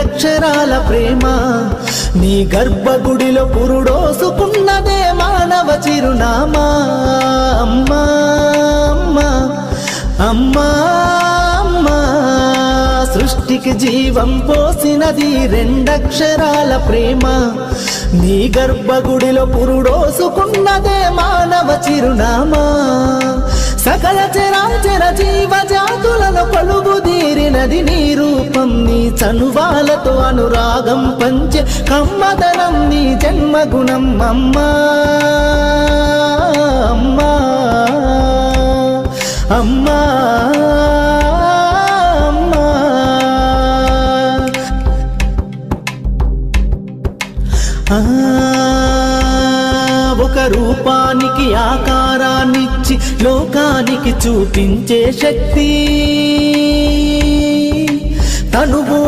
రెండక్షరాల ప్రేమ నీ గర్భగుడిలో పురుడోసుకున్నదే మానవ చిరునామా అమ్మా అమ్మా అమ్మా అమ్మా సృష్టికి జీవం పోసినది రెండక్షరాల ప్రేమ నీ గర్భగుడిలో పురుడోసుకున్నదే మానవ చిరునామా సకల చరాచర జీవ జాతులను కొలువుదీరినది నీ రూపం నీ చనువాలతో అనురాగం పంచే కమ్మదనం నీ జన్మగుణం అమ్మా అమ్మా అమ్మా ఒక రూపానికి ఆకారాన్నిచ్చి లోకానికి చూపించే శక్తి తనువు